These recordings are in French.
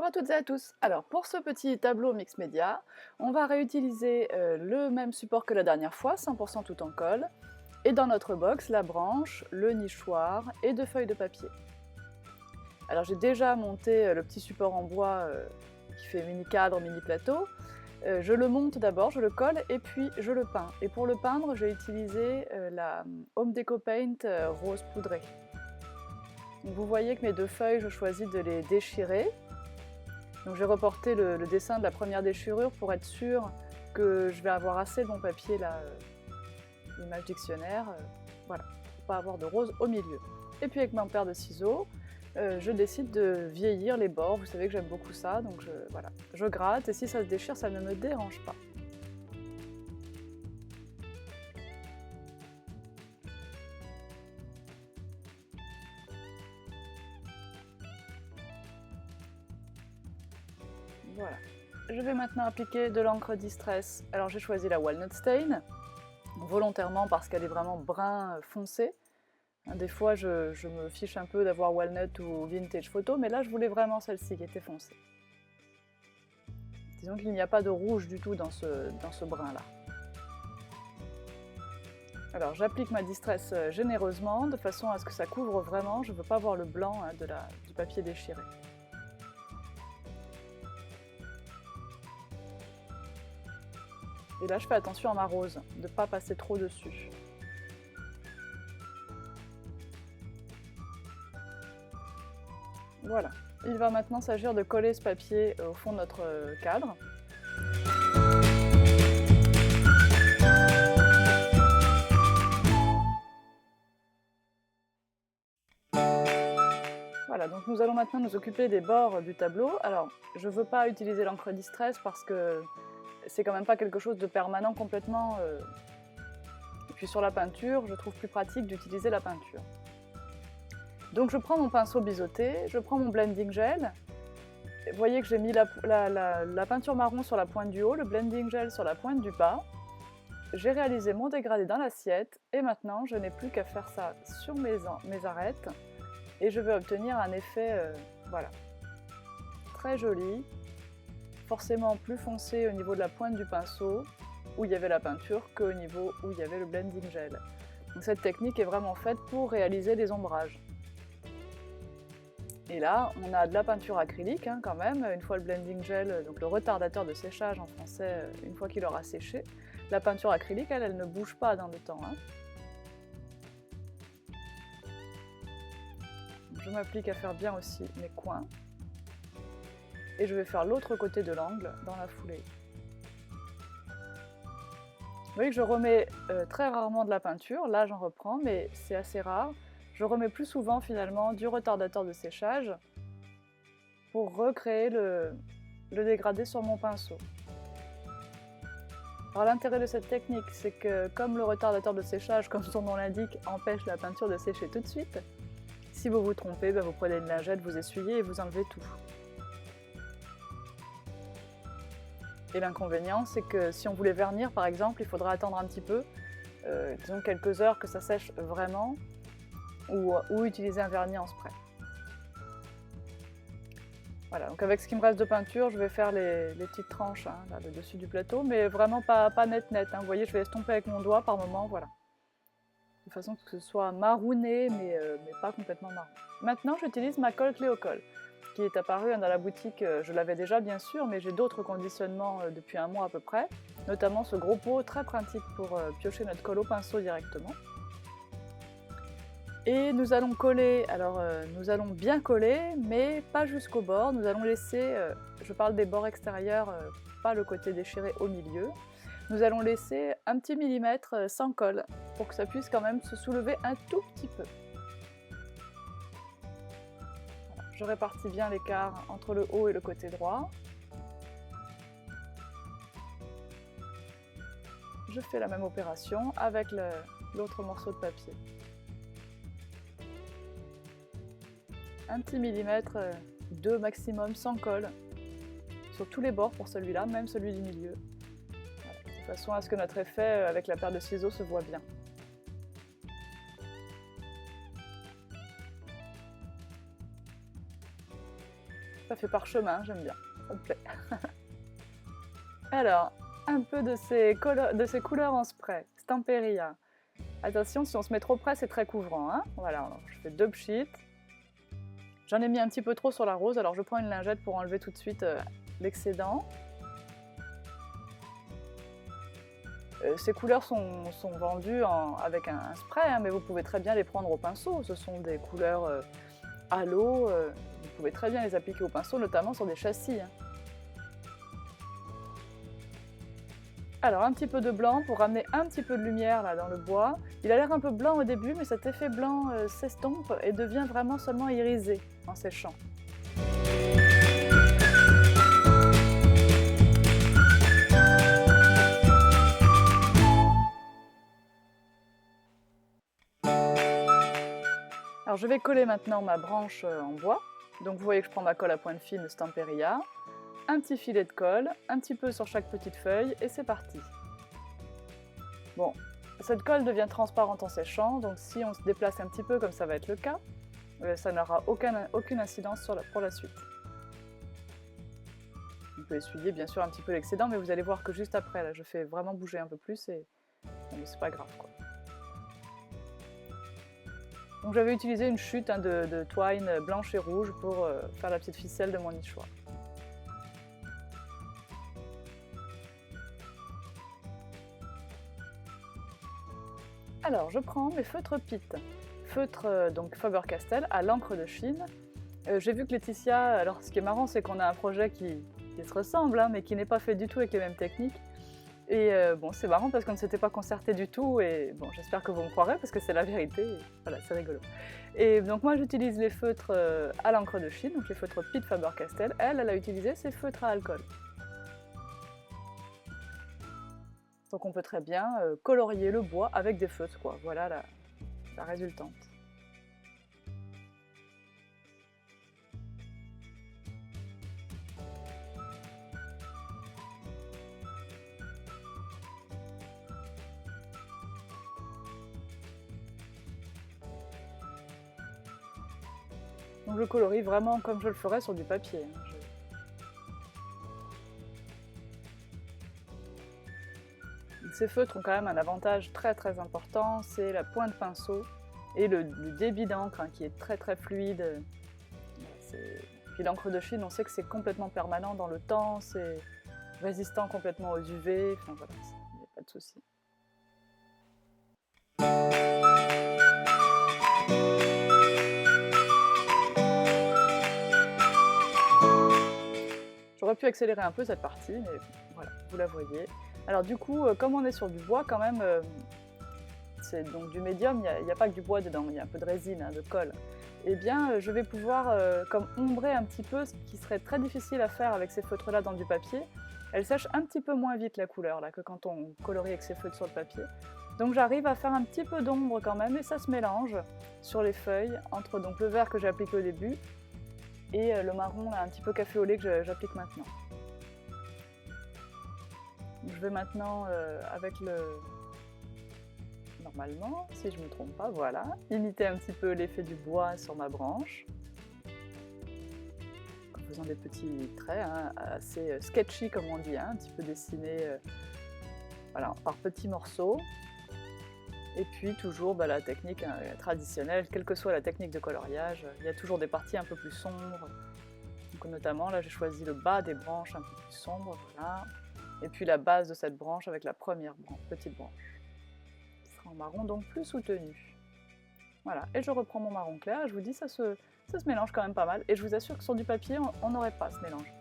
Bonjour à toutes et à tous. Alors pour ce petit tableau mix média, on va réutiliser le même support que la dernière fois, 100% tout en colle, et dans notre box, la branche, le nichoir et 2 feuilles de papier. Alors j'ai déjà monté le petit support en bois qui fait mini cadre, mini plateau. Je le monte d'abord, je le colle et puis je le peins. Et pour le peindre, j'ai utilisé la Home Deco Paint rose poudré. Donc vous voyez que mes 2 feuilles, je choisis de les déchirer. Donc j'ai reporté le dessin de la première déchirure pour être sûre que je vais avoir assez de mon papier là, l'image dictionnaire, voilà, pour pas avoir de rose au milieu. Et puis avec ma paire de ciseaux, je décide de vieillir les bords. Vous savez que j'aime beaucoup ça, donc voilà, je gratte et si ça se déchire, ça ne me dérange pas. Voilà. Je vais maintenant appliquer de l'encre Distress. Alors j'ai choisi la Walnut Stain, volontairement parce qu'elle est vraiment brun foncé. Des fois je me fiche un peu d'avoir Walnut ou Vintage Photo, mais là je voulais vraiment celle-ci qui était foncée. Disons qu'il n'y a pas de rouge du tout dans ce brun là. Alors j'applique ma Distress généreusement, de façon à ce que ça couvre vraiment, je ne veux pas voir le blanc du papier déchiré. Et là je fais attention à ma rose, de ne pas passer trop dessus. Voilà, il va maintenant s'agir de coller ce papier au fond de notre cadre. Voilà, donc nous allons maintenant nous occuper des bords du tableau. Alors, je ne veux pas utiliser l'encre Distress parce que c'est quand même pas quelque chose de permanent complètement. Et puis sur la peinture, je trouve plus pratique d'utiliser la peinture. Donc je prends mon pinceau biseauté, je prends mon blending gel. Vous voyez que j'ai mis la peinture marron sur la pointe du haut, le blending gel sur la pointe du bas. J'ai réalisé mon dégradé dans l'assiette et maintenant je n'ai plus qu'à faire ça sur mes arêtes et je vais obtenir un effet voilà, très joli, forcément plus foncé au niveau de la pointe du pinceau où il y avait la peinture qu'au niveau où il y avait le blending gel. Donc cette technique est vraiment faite pour réaliser des ombrages. Et là, on a de la peinture acrylique quand même, une fois le blending gel, donc le retardateur de séchage en français, une fois qu'il aura séché. La peinture acrylique, elle ne bouge pas dans le temps. Je m'applique à faire bien aussi mes coins. Et je vais faire l'autre côté de l'angle dans la foulée. Vous voyez que je remets très rarement de la peinture, là j'en reprends, mais c'est assez rare. Je remets plus souvent finalement du retardateur de séchage pour recréer le dégradé sur mon pinceau. Alors l'intérêt de cette technique, c'est que comme le retardateur de séchage, comme son nom l'indique, empêche la peinture de sécher tout de suite, si vous vous trompez, vous prenez une lingette, vous essuyez et vous enlevez tout. Et l'inconvénient, c'est que si on voulait vernir par exemple, il faudra attendre un petit peu, disons quelques heures que ça sèche vraiment, ou utiliser un vernis en spray. Voilà, donc avec ce qui me reste de peinture, je vais faire les petites tranches là, le dessus du plateau, mais vraiment pas net. Vous voyez, je vais estomper avec mon doigt par moment, voilà. De façon que ce soit marronné, mais pas complètement marron. Maintenant, j'utilise ma colle Cléocolle, qui est apparue dans la boutique. Je l'avais déjà bien sûr, mais j'ai d'autres conditionnements depuis un mois à peu près, notamment ce gros pot très pratique pour piocher notre colle au pinceau directement. Et nous allons coller, alors nous allons bien coller, mais pas jusqu'au bord. Nous allons laisser, je parle des bords extérieurs, pas le côté déchiré au milieu. Nous allons laisser un petit millimètre sans colle, pour que ça puisse quand même se soulever un tout petit peu. Voilà, je répartis bien l'écart entre le haut et le côté droit. Je fais la même opération avec l'autre morceau de papier. Un petit millimètre, 2 maximum sans colle, sur tous les bords pour celui-là, même celui du milieu. Voilà, de façon à ce que notre effet avec la paire de ciseaux se voit bien. Ça fait parchemin, j'aime bien, ça me plaît. Alors, un peu de ces couleurs en spray, Stamperia. Attention, si on se met trop près, c'est très couvrant. Hein, voilà, alors je fais 2 pchits. J'en ai mis un petit peu trop sur la rose, alors je prends une lingette pour enlever tout de suite l'excédent. Ces couleurs sont vendues avec un spray, hein, mais vous pouvez très bien les prendre au pinceau. Ce sont des couleurs à l'eau, vous pouvez très bien les appliquer au pinceau, notamment sur des châssis. Hein. Alors un petit peu de blanc pour ramener un petit peu de lumière là dans le bois. Il a l'air un peu blanc au début, mais cet effet blanc s'estompe et devient vraiment seulement irisé en séchant. Alors je vais coller maintenant ma branche en bois. Donc vous voyez que je prends ma colle à pointe fine Stamperia, un petit filet de colle, un petit peu sur chaque petite feuille et c'est parti. Bon, cette colle devient transparente en séchant, donc si on se déplace un petit peu comme ça va être le cas, ça n'aura aucune incidence pour la suite. On peut essuyer bien sûr un petit peu l'excédent, mais vous allez voir que juste après, là, je fais vraiment bouger un peu plus et c'est pas grave, quoi. Donc j'avais utilisé une chute de twine blanche et rouge pour faire la petite ficelle de mon nichoir. Alors je prends mes feutres Pitt, feutres donc Faber-Castell à l'encre de Chine. J'ai vu que Laetitia, alors ce qui est marrant c'est qu'on a un projet qui se ressemble, hein, mais qui n'est pas fait du tout avec les mêmes techniques. Et bon, c'est marrant parce qu'on ne s'était pas concerté du tout et bon, j'espère que vous me croirez parce que c'est la vérité, et voilà, c'est rigolo. Et donc moi j'utilise les feutres à l'encre de Chine, donc les feutres Pitt Faber-Castell. Elle a utilisé ses feutres à alcool. Donc on peut très bien colorier le bois avec des feutres, quoi. Voilà la résultante. Donc je colorie vraiment comme je le ferais sur du papier. Ces feutres ont quand même un avantage très très important, c'est la pointe pinceau et le débit d'encre hein, qui est très très fluide. Puis l'encre de Chine, on sait que c'est complètement permanent dans le temps, c'est résistant complètement aux UV, enfin voilà, il n'y a pas de souci. J'aurais pu accélérer un peu cette partie, mais voilà, vous la voyez. Alors du coup, comme on est sur du bois quand même, c'est donc du médium, il n'y a pas que du bois dedans, il y a un peu de résine, hein, de colle. Eh bien, je vais pouvoir comme ombrer un petit peu, ce qui serait très difficile à faire avec ces feutres-là dans du papier. Elle sèche un petit peu moins vite la couleur là, que quand on colorie avec ces feutres sur le papier. Donc j'arrive à faire un petit peu d'ombre quand même, et ça se mélange sur les feuilles, entre donc, le vert que j'ai appliqué au début, et le marron là, un petit peu café au lait que j'applique maintenant. Je vais maintenant avec le... Normalement, si je ne me trompe pas, voilà, imiter un petit peu l'effet du bois sur ma branche. En faisant des petits traits hein, assez sketchy comme on dit, hein, un petit peu dessinés voilà, par petits morceaux. Et puis toujours la technique traditionnelle, quelle que soit la technique de coloriage, il y a toujours des parties un peu plus sombres. Donc, notamment là j'ai choisi le bas des branches un peu plus sombres, voilà. Et puis la base de cette branche avec la première petite branche. Qui sera en marron donc plus soutenu. Voilà, et je reprends mon marron clair, et je vous dis ça se mélange quand même pas mal. Et je vous assure que sur du papier, on n'aurait pas ce mélange.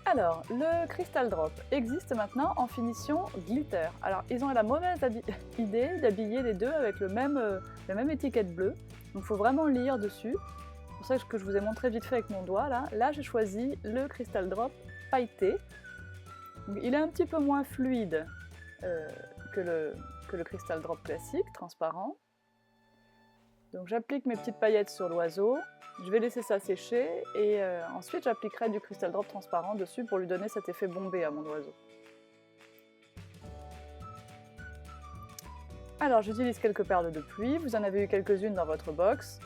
Alors, le Crystal Drop existe maintenant en finition glitter. Alors, ils ont la mauvaise idée d'habiller les deux avec la même étiquette bleue. Donc, il faut vraiment lire dessus. C'est pour ça que je vous ai montré vite fait avec mon doigt. Là j'ai choisi le Crystal Drop pailleté. Donc, il est un petit peu moins fluide que le Crystal Drop classique, transparent. Donc, j'applique mes petites paillettes sur l'oiseau. Je vais laisser ça sécher et ensuite j'appliquerai du Crystal Drop transparent dessus pour lui donner cet effet bombé à mon oiseau. Alors j'utilise quelques perles de pluie, vous en avez eu quelques-unes dans votre box.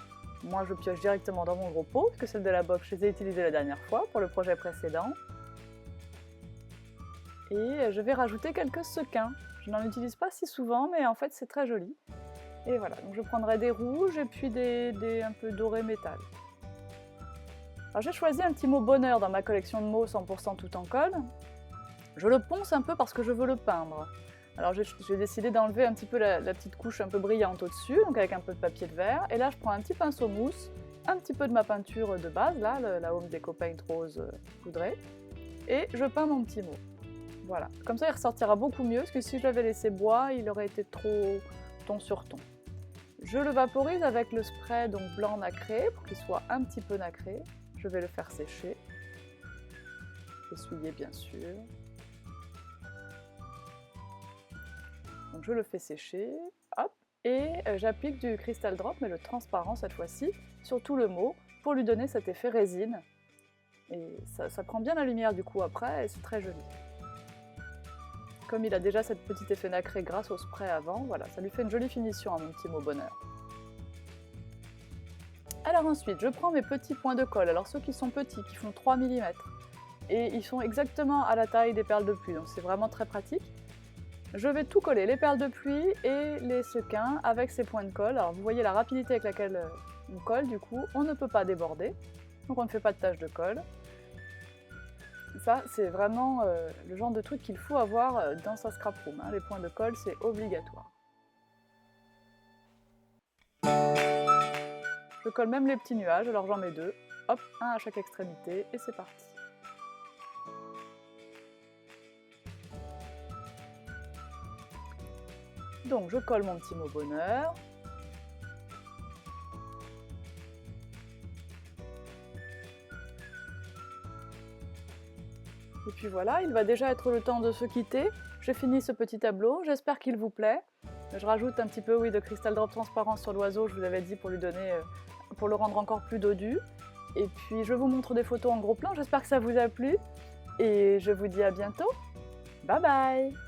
Moi je pioche directement dans mon gros pot, parce que celles de la box je les ai utilisées la dernière fois pour le projet précédent. Et je vais rajouter quelques sequins. Je n'en utilise pas si souvent, mais en fait c'est très joli. Et voilà, donc je prendrai des rouges et puis des un peu dorés métal. Alors j'ai choisi un petit mot bonheur dans ma collection de mots 100% tout en colle. Je le ponce un peu parce que je veux le peindre. Alors j'ai décidé d'enlever un petit peu la petite couche un peu brillante au-dessus, donc avec un peu de papier de verre. Et là je prends un petit pinceau mousse, un petit peu de ma peinture de base, là, la Home Deco Paint rose poudrée, et je peins mon petit mot. Voilà, comme ça il ressortira beaucoup mieux, parce que si je l'avais laissé bois, il aurait été trop ton sur ton. Je le vaporise avec le spray donc blanc nacré, pour qu'il soit un petit peu nacré. Je vais le faire sécher, essuyer bien sûr. Donc je le fais sécher, hop, et j'applique du Crystal Drop, mais le transparent cette fois-ci, sur tout le mot, pour lui donner cet effet résine. Et ça prend bien la lumière du coup après, et c'est très joli. Comme il a déjà cet petit effet nacré grâce au spray avant, voilà, ça lui fait une jolie finition à mon petit mot bonheur. Alors ensuite, je prends mes petits points de colle, alors ceux qui sont petits, qui font 3 mm, et ils sont exactement à la taille des perles de pluie, donc c'est vraiment très pratique. Je vais tout coller, les perles de pluie et les sequins avec ces points de colle. Alors vous voyez la rapidité avec laquelle on colle, du coup, on ne peut pas déborder, donc on ne fait pas de tache de colle. Ça, c'est vraiment le genre de truc qu'il faut avoir dans sa scrap room, hein. Les points de colle, c'est obligatoire. Je colle même les petits nuages, alors j'en mets 2, hop, un à chaque extrémité, et c'est parti. Donc je colle mon petit mot bonheur. Et puis voilà, il va déjà être le temps de se quitter. J'ai fini ce petit tableau, j'espère qu'il vous plaît. Je rajoute un petit peu oui, de Crystal Drop transparent sur l'oiseau, je vous avais dit, pour lui donner, pour le rendre encore plus dodu. Et puis je vous montre des photos en gros plan, j'espère que ça vous a plu. Et je vous dis à bientôt. Bye bye!